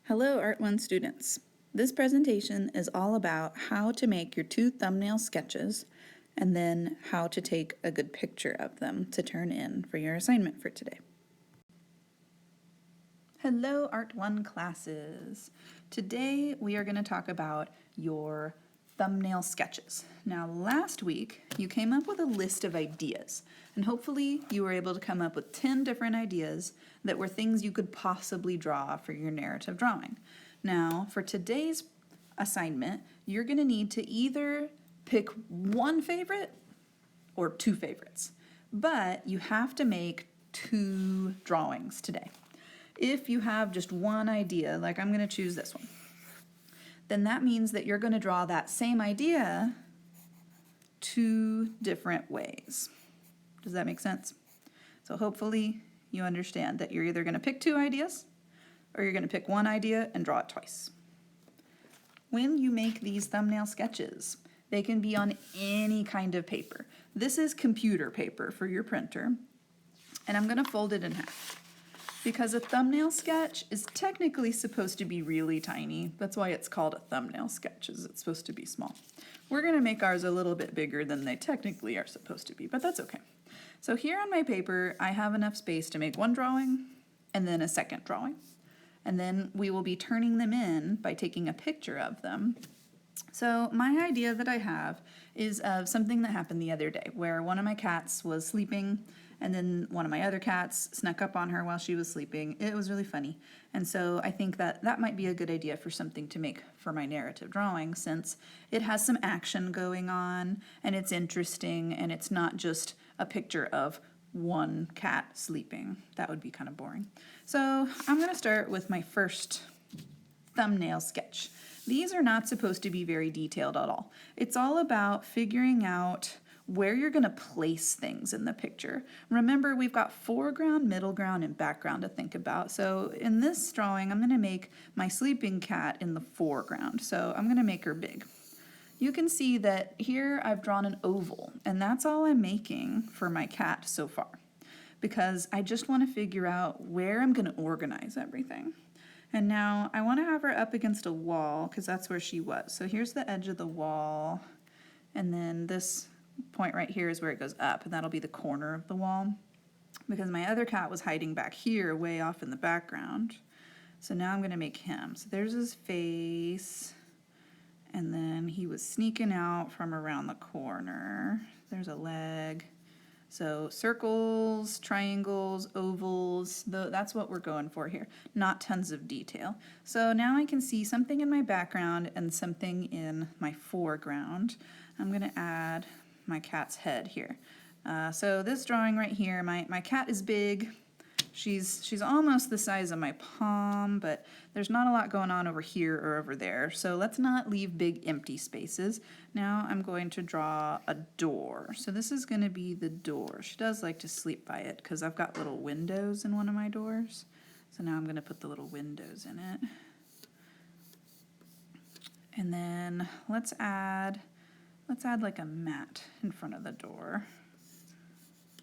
Hello Art 1 students. This presentation is all about how to make your 2 thumbnail sketches and then how to take a good picture of them to turn in for your assignment for today. Hello Art 1 classes. Today we are going to talk about your thumbnail sketches. Now last week you came up with a list of ideas and hopefully you were able to come up with 10 different ideas that were things you could possibly draw for your narrative drawing. Now for today's assignment you're going to need to either pick one favorite or 2 favorites, but you have to make 2 drawings today. If you have just one idea, like I'm going to choose this one, then that means that you're going to draw that same idea 2 different ways. Does that make sense? So hopefully you understand that you're either going to pick 2 ideas or you're going to pick one idea and draw it twice. When you make these thumbnail sketches, they can be on any kind of paper. This is computer paper for your printer, and I'm going to fold it in half. Because a thumbnail sketch is technically supposed to be really tiny. That's why it's called a thumbnail sketch, is it's supposed to be small. We're going to make ours a little bit bigger than they technically are supposed to be, but that's okay. So here on my paper, I have enough space to make one drawing and then a second drawing. And then we will be turning them in by taking a picture of them. So my idea that I have is of something that happened the other day where one of my cats was sleeping and then one of my other cats snuck up on her while she was sleeping. It was really funny. And so I think that that might be a good idea for something to make for my narrative drawing, since it has some action going on and it's interesting and it's not just a picture of one cat sleeping. That would be kind of boring. So I'm going to start with my first thumbnail sketch. These are not supposed to be very detailed at all. It's all about figuring out where you're going to place things in the picture. Remember, we've got foreground, middle ground, and background to think about. So in this drawing, I'm going to make my sleeping cat in the foreground. So I'm going to make her big. You can see that here I've drawn an oval, and that's all I'm making for my cat so far, because I just want to figure out where I'm going to organize everything. And now I want to have her up against a wall because that's where she was. So here's the edge of the wall, and then this point right here is where it goes up, and that'll be the corner of the wall, because my other cat was hiding back here way off in the background. So now I'm going to make him. So there's his face, and then he was sneaking out from around the corner. There's a leg. So circles, triangles, ovals, that's what we're going for here, not tons of detail. So now I can see something in my background and something in my foreground. I'm going to add my cat's head here. So this drawing right here, my cat is big. She's almost the size of my palm, but there's not a lot going on over here or over there. So let's not leave big empty spaces. Now I'm going to draw a door. So this is going to be the door. She does like to sleep by it because I've got little windows in one of my doors. So now I'm going to put the little windows in it. And then let's add like a mat in front of the door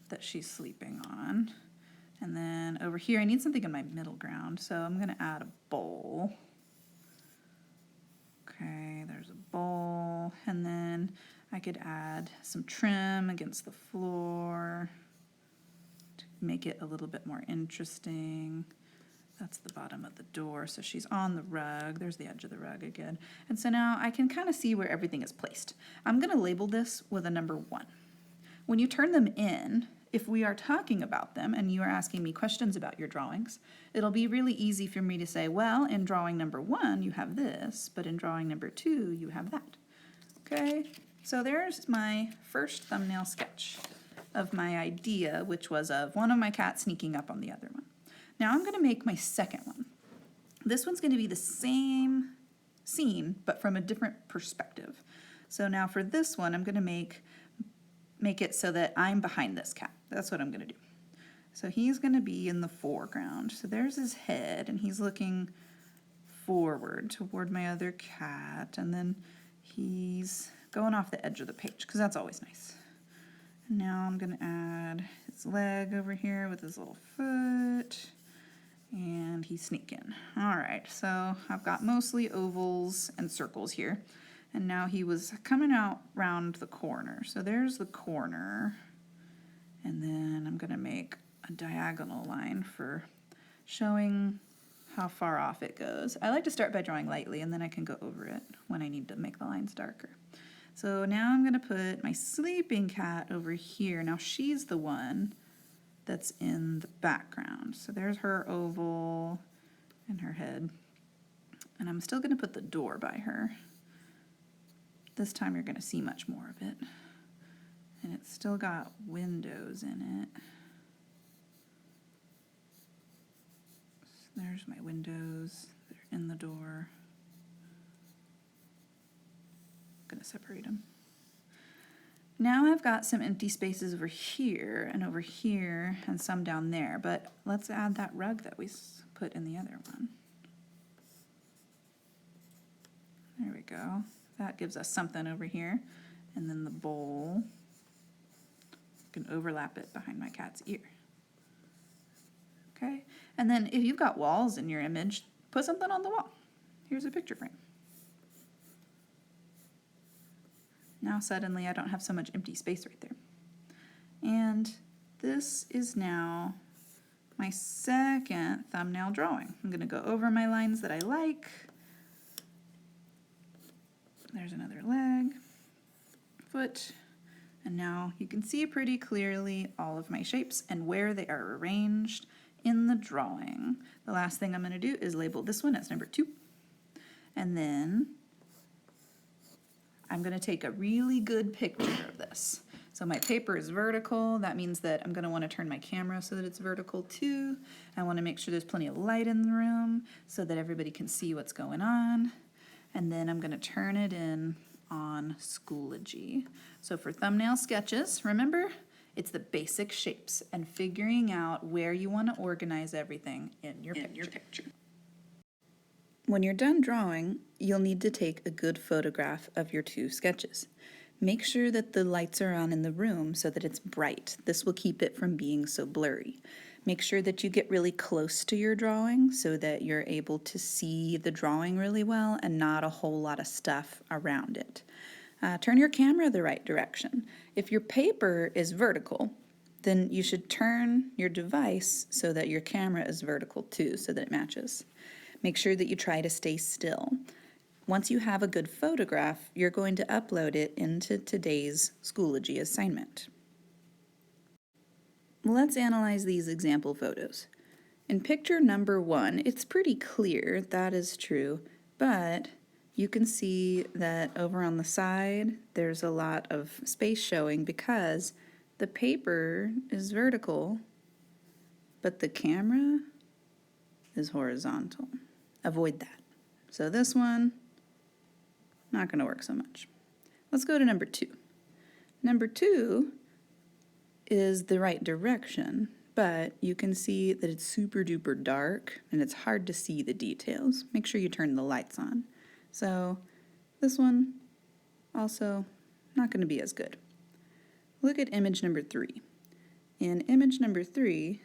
that she's sleeping on. And then over here, I need something in my middle ground, so I'm going to add a bowl. Okay, there's a bowl. And then I could add some trim against the floor to make it a little bit more interesting. That's the bottom of the door, so she's on the rug. There's the edge of the rug again. And so now I can kind of see where everything is placed. I'm going to label this with a number 1. When you turn them in, if we are talking about them and you are asking me questions about your drawings, it'll be really easy for me to say, well, in drawing number 1, you have this, but in drawing number 2, you have that. Okay, so there's my first thumbnail sketch of my idea, which was of one of my cats sneaking up on the other one. Now I'm going to make my second one. This one's going to be the same scene, but from a different perspective. So now for this one, I'm going to make it so that I'm behind this cat. That's what I'm going to do. So he's going to be in the foreground. So there's his head, and he's looking forward toward my other cat, and then he's going off the edge of the page, because that's always nice. And now I'm going to add his leg over here with his little foot, And he's sneaking. All right, so I've got mostly ovals and circles here. And now he was coming out round the corner. So there's the corner. And then I'm gonna make a diagonal line for showing how far off it goes. I like to start by drawing lightly and then I can go over it when I need to make the lines darker. So now I'm gonna put my sleeping cat over here. Now she's the one that's in the background. So there's her oval and her head. And I'm still gonna put the door by her. This time you're gonna see much more of it. And it's still got windows in it. There's my windows, they're in the door. I'm gonna separate them. Now I've got some empty spaces over here and some down there, but let's add that rug that we put in the other one. There we go. That gives us something over here. And then the bowl, I can overlap it behind my cat's ear. Okay, and then if you've got walls in your image, put something on the wall. Here's a picture frame. Now suddenly I don't have so much empty space right there. And this is now my second thumbnail drawing. I'm gonna go over my lines that I like. There's another leg, foot, and now you can see pretty clearly all of my shapes and where they are arranged in the drawing. The last thing I'm gonna do is label this one as number 2. And then I'm gonna take a really good picture of this. So my paper is vertical. That means that I'm gonna wanna turn my camera so that it's vertical too. I wanna make sure there's plenty of light in the room so that everybody can see what's going on. And then I'm gonna turn it in on Schoology. So for thumbnail sketches, remember, it's the basic shapes and figuring out where you wanna organize everything in your picture. When you're done drawing, you'll need to take a good photograph of your 2 sketches. Make sure that the lights are on in the room so that it's bright. This will keep it from being so blurry. Make sure that you get really close to your drawing so that you're able to see the drawing really well and not a whole lot of stuff around it. Turn your camera the right direction. If your paper is vertical, then you should turn your device so that your camera is vertical too, so that it matches. Make sure that you try to stay still. Once you have a good photograph, you're going to upload it into today's Schoology assignment. Let's analyze these example photos. In picture number 1, it's pretty clear, that is true, but you can see that over on the side, there's a lot of space showing because the paper is vertical, but the camera is horizontal. Avoid that. So this one, not going to work so much. Let's go to number 2. Number 2 is the right direction, but you can see that it's super duper dark and it's hard to see the details. Make sure you turn the lights on. So this one also not going to be as good. Look at image number 3. In image number 3,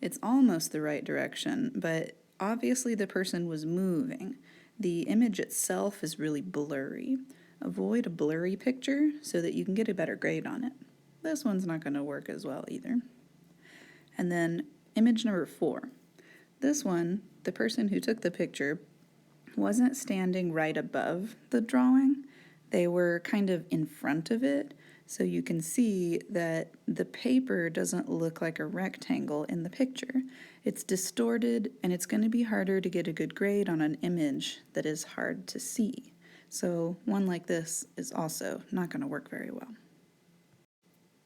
it's almost the right direction, but obviously the person was moving. The image itself is really blurry. Avoid a blurry picture so that you can get a better grade on it. This one's not going to work as well either. And then image number 4. This one, the person who took the picture wasn't standing right above the drawing. They were kind of in front of it, so you can see that the paper doesn't look like a rectangle in the picture. It's distorted, and it's going to be harder to get a good grade on an image that is hard to see. So one like this is also not going to work very well.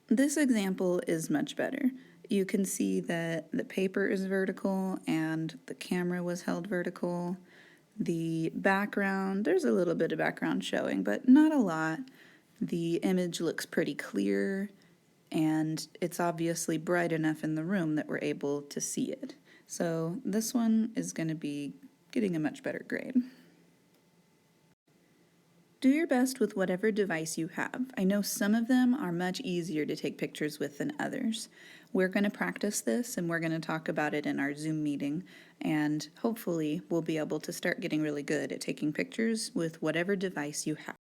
This example is much better. You can see that the paper is vertical and the camera was held vertical. The background, there's a little bit of background showing, but not a lot. The image looks pretty clear, and it's obviously bright enough in the room that we're able to see it. So this one is going to be getting a much better grade. Do your best with whatever device you have. I know some of them are much easier to take pictures with than others. We're going to practice this and we're going to talk about it in our Zoom meeting, and hopefully we'll be able to start getting really good at taking pictures with whatever device you have.